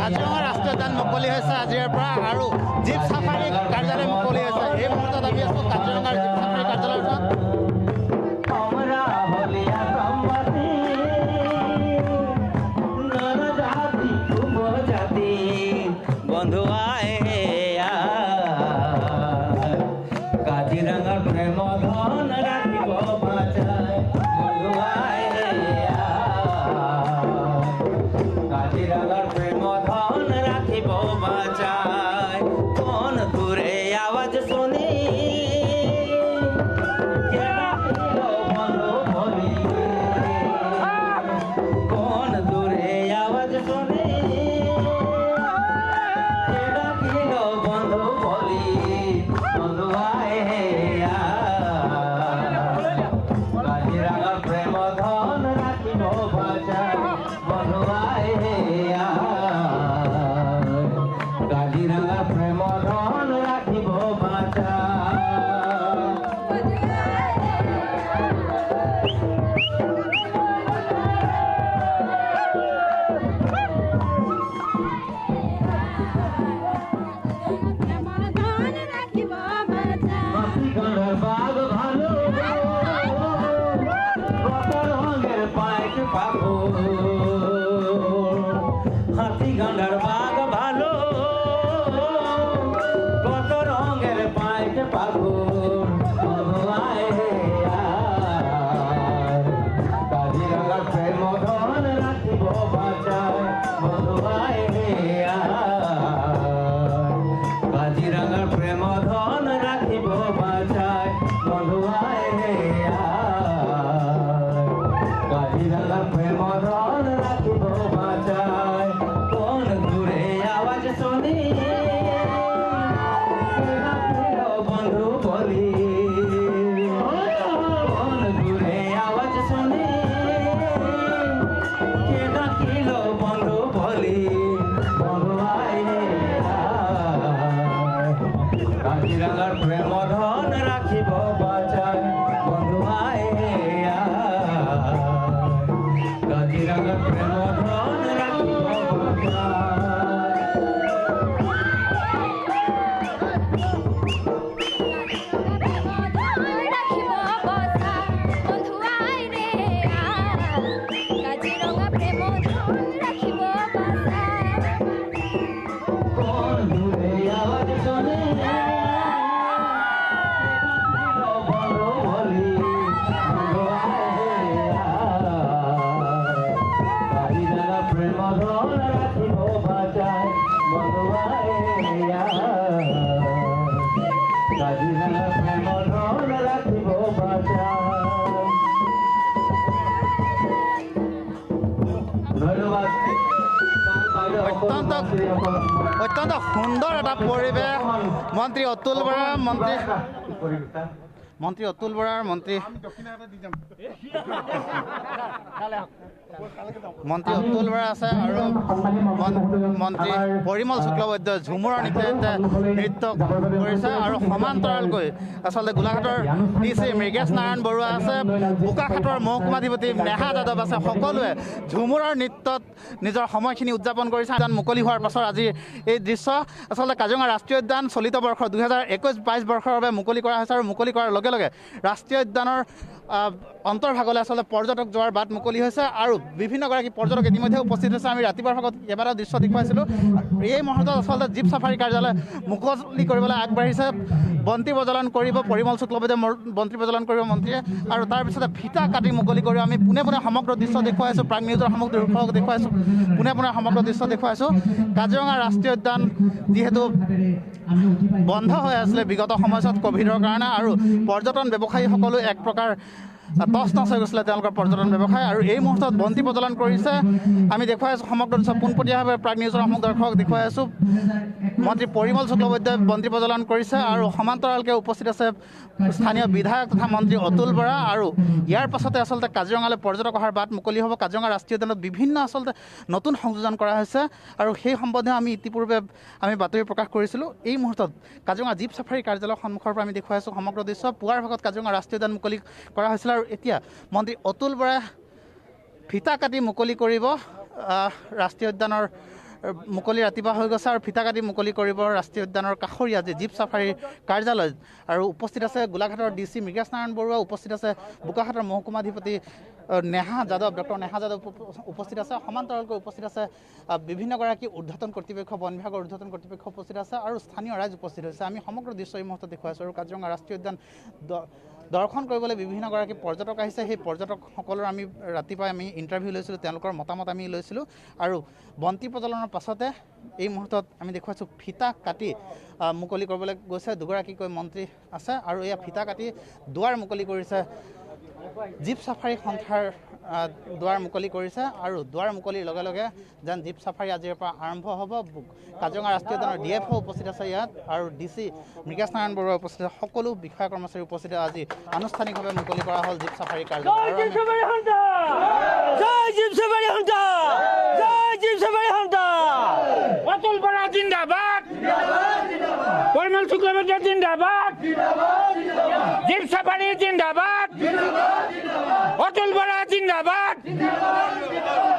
কাজিৰঙা ৰাষ্ট্ৰীয় উদ্যান মুকলি হৈছে আজিৰ পৰা আৰু জীপ চাফাৰী কাৰ্যালয় মুকলি হৈছে। এই মুহূৰ্তত আমি আছোঁ কাজিৰঙাৰ জীপ চাফাৰী কাৰ্যালয়ত। বন্ধু আয় কাজিৰঙাৰ প্ৰেম ধন ৰাখিব বাচাই বন্ধু আয় কাজিৰঙাৰ প্রেম ধন রাখিব বাচাই কোন দূরে আওয়াজ শুনি কোন দূরে আওয়াজ শুনি বন্ধু বলি বন্ধু আয় কাজিরঙার প্রেম ধন রাখিব বাচাই বন্ধু আয় কাজিরঙার প্রেম ধন রাখিব বাচাই বাঘ ভালো কত রঙের পাইক পাবো হাতি গান্ডার বাঘ ভালো কত রঙের পাইক পাবো কাজিরঙার প্রেম ধন রাখিব বাচাই বন্ধু আয় কাজিরঙার প্রেম ধন রাখিব বাচাই বন্ধু আয় কাজিরঙার প্রেম ধন রাখিব বাচাই কোন দূরে আওয়াজ শুনি বন্ধু বলি কোন দূরে আওয়াজ শুনি কে ডাকিল বন্ধু বলি বন্ধু আয় কাজিরঙার প্রেম ধন রাখিব বাচাই বন্ধু আয় কাজিরঙার প্রেম ধন রাখিব কোন দূরে আওয়াজ শুনি বন্ধু বলি বন্ধু আয় কাজিরঙার প্রেম ধন রাখিব বাচাই বন্ধু আয় কাজিরঙার প্রেম ধন রাখিব বাচাই ধন্যবাদ অত্যন্ত সুন্দৰ এটা পৰিৱেশ। মন্ত্ৰী অতুল বৰা মন্ত্ৰী অতুল বৰাৰ মন্ত্ৰী অতুল বৰা আছে আৰু মন্ত্ৰী পৰিমল শুক্লবৈদ্য ঝুমুৰৰ নৃত্য কৰিছে আৰু সমান্তৰালকৈ আচলতে গোলাঘাটৰ DC মৃগেশ নাৰায়ণ বৰুৱা আছে, বোকাখাটৰ মহকুমাধিপতি নেহা যাদৱ আছে। সকলোৱে ঝুমুৰৰ নৃত্যত নিজৰ সময়খিনি উদযাপন কৰিছে। উদ্যান মুকলি হোৱাৰ পাছত আজিৰ এই দৃশ্য আচলতে কাজিৰঙা ৰাষ্ট্ৰীয় উদ্যান চলিত বৰ্ষ 2021-22 বৰ্ষৰ বাবে মুকলি কৰা হৈছে আৰু মুকলি কৰাৰ লগে লগে ৰাষ্ট্ৰীয় উদ্যানৰ অন্তৰ্ভাগলৈ আচলতে পৰ্যটক যোৱাৰ বাট মুকলি হৈছে আৰু বিভিন্নগৰাকী পৰ্যটক ইতিমধ্যে উপস্থিত হৈছে। আমি ৰাতিপুৱাৰ ভাগত কেইবাটাও দৃশ্য দেখুৱাইছিলোঁ। এই মুহূৰ্তত আচলতে জীপ চাফাৰী কাৰ্যালয় মুকলি কৰিবলৈ আগবাঢ়িছে। বন্তি প্ৰজ্বলন কৰিব পৰিমল শুক্লবৈদ্যই বন্তি প্ৰজ্বলন কৰিব মন্ত্ৰীয়ে আৰু তাৰপিছতে ফিতা কাটি মুকলি কৰিব। আমি পোনে পোনে সমগ্ৰ দৃশ্য দেখুৱাইছোঁ। প্ৰাগ নিউজৰ সমগ্ৰ দৰ্শকক দেখুৱাইছোঁ, পোনে পোনে সমগ্ৰ দৃশ্য দেখুৱাইছোঁ। কাজিৰঙা ৰাষ্ট্ৰীয় উদ্যান যিহেতু বন্ধ হৈ আছিলে বিগত সময়ছোৱাত ক'ভিডৰ কাৰণে আৰু পৰ্যটন ব্যৱসায়ীসকলো এক প্ৰকাৰ টচ টচ হৈ গৈছিলে তেওঁলোকৰ পৰ্যটন ব্যৱসায় আৰু এই মুহূৰ্তত বন্তি প্ৰজ্বলন কৰিছে। আমি দেখুৱাই আছোঁ সমগ্ৰ দৃশ্য পোনপটীয়াভাৱে প্ৰাগ নিউজৰ সমগ্ৰ দৰ্শকক দেখুৱাই আছোঁ। মন্ত্ৰী পৰিমল শুক্লবৈদ্যই বন্তি প্ৰজ্বলন কৰিছে আৰু সমান্তৰালকৈ উপস্থিত আছে স্থানীয় বিধায়ক তথা মন্ত্ৰী অতুল বৰা আৰু ইয়াৰ পাছতে আচলতে কাজিৰঙালৈ পৰ্যটক অহাৰ বাট মুকলি হ'ব। কাজিৰঙা ৰাষ্ট্ৰীয় উদ্যানত বিভিন্ন আচলতে নতুন সংযোজন কৰা হৈছে আৰু সেই সম্বন্ধে আমি ইতিপূৰ্বে বাতৰি প্ৰকাশ কৰিছিলোঁ। এই মুহূৰ্তত কাজিৰঙা জীপ চাফাৰী কাৰ্যালয়ৰ সন্মুখৰ পৰা আমি দেখুৱাই আছোঁ সমগ্ৰ দৃশ্য। পুৱাৰ ভাগত কাজিৰঙা ৰাষ্ট্ৰীয় উদ্যান মুকলি কৰা হৈছিল আৰু এতিয়া মন্ত্ৰী অতুল বৰাই ফিতা কাটি মুকলি কৰিব ৰাষ্ট্ৰীয় উদ্যানৰ মুকলি ৰাতিপুৱা হৈ গৈছে আৰু ফিতা কাটি মুকলি কৰিব ৰাষ্ট্ৰীয় উদ্যানৰ কাষৰীয়া যি জীপ চাফাৰীৰ কাৰ্যালয় আৰু উপস্থিত আছে গোলাঘাটৰ DC মৃগেশ নাৰায়ণ বৰুৱা, উপস্থিত আছে বোকাখাটৰ মহকুমাধিপতি নেহা যাদৱ, ডক্টৰ নেহা যাদৱ উপস্থিত আছে, সমান্তৰালকৈ উপস্থিত আছে বিভিন্নগৰাকী ঊৰ্ধ্বতন কৰ্তৃপক্ষ, বন বিভাগৰ ঊৰ্ধ্বতন কৰ্তৃপক্ষ উপস্থিত আছে আৰু স্থানীয় ৰাইজ উপস্থিত হৈছে। আমি সমগ্ৰ দৃশ্য এই মুহূৰ্তত দেখুৱাইছোঁ আৰু কাজিৰঙা ৰাষ্ট্ৰীয় উদ্যান দৰ্শন কৰিবলৈ বিভিন্নগৰাকী পৰ্যটক আহিছে। সেই পৰ্যটকসকলৰ আমি ৰাতিপুৱাই আমি ইণ্টাৰভিউ লৈছিলোঁ, তেওঁলোকৰ মতামত আমি লৈছিলোঁ আৰু বন্তি প্ৰজ্বলনৰ পাছতে এই মুহূৰ্তত আমি দেখুৱাইছোঁ ফিতা কাটি মুকলি কৰিবলৈ গৈছে। দুগৰাকীকৈ মন্ত্ৰী আছে আৰু এয়া ফিতা কাটি দুৱাৰ মুকলি কৰিছে, জীপ চাফাৰী সন্থাৰ দুৱাৰ মুকলি কৰিছে আৰু দুৱাৰ মুকলিৰ লগে লগে যেন জীপ চাফাৰী আজিৰ পৰা আৰম্ভ হ'ব। কাজিৰঙা ৰাষ্ট্ৰীয় উদ্যানৰ DFO উপস্থিত আছে ইয়াত আৰু DC মৃগেশ নাৰায়ণ বৰুৱা উপস্থিত আছে, সকলো বিষয়া কৰ্মচাৰী উপস্থিত। আজি আনুষ্ঠানিকভাৱে মুকলি কৰা হ'ল জীপ চাফাৰী কাৰ্যালয়। অতুল বৰা জিন্দাবাদ, পৰিমল শুক্লবৈদ্য জিন্দাবাদ, জীপ চাফাৰী জিন্দাবাদ, অতুল বৰা জিন্দাবাদ,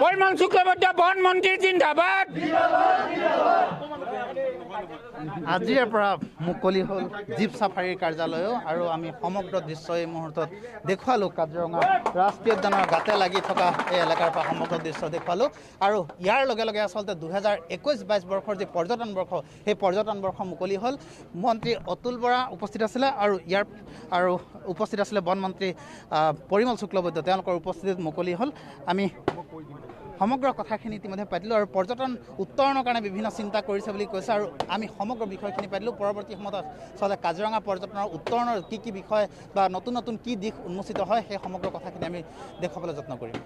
পৰিমল শুক্লবৈদ্য বন মন্ত্ৰী জিন্দাবাদ। আজিৰ পৰা মুকলি হ'ল জীপ চাফাৰীৰ কাৰ্যালয়ো আৰু আমি সমগ্ৰ দৃশ্য এই মুহূৰ্তত দেখুৱালোঁ। কাজিৰঙা ৰাষ্ট্ৰীয় উদ্যানৰ গাতে লাগি থকা এই এলেকাৰ পৰা সমগ্ৰ দৃশ্য দেখুৱালোঁ আৰু ইয়াৰ লগে লগে আচলতে 2021-22 বৰ্ষৰ যি পৰ্যটন বৰ্ষ, সেই পৰ্যটন বৰ্ষ মুকলি হ'ল। মন্ত্ৰী অতুল বৰা উপস্থিত আছিলে আৰু উপস্থিত আছিলে বন মন্ত্ৰী পৰিমল শুক্লবৈদ্য, তেওঁলোকৰ উপস্থিতিত মুকলি হ'ল। আমি সমগ্ৰ কথাখিনি ইতিমধ্যে পাতিলোঁ আৰু পৰ্যটন উত্তৰণৰ কাৰণে বিভিন্ন চিন্তা কৰিছে বুলি কৈছে আৰু আমি সমগ্ৰ বিষয়খিনি পাতিলোঁ। পৰৱৰ্তী সময়ত আচলতে কাজিৰঙা পৰ্যটনৰ উত্তৰণৰ কি বিষয় বা নতুন নতুন কি দিশ উন্মোচিত হয় সেই সমগ্ৰ কথাখিনি আমি দেখুৱাবলৈ যত্ন কৰিম।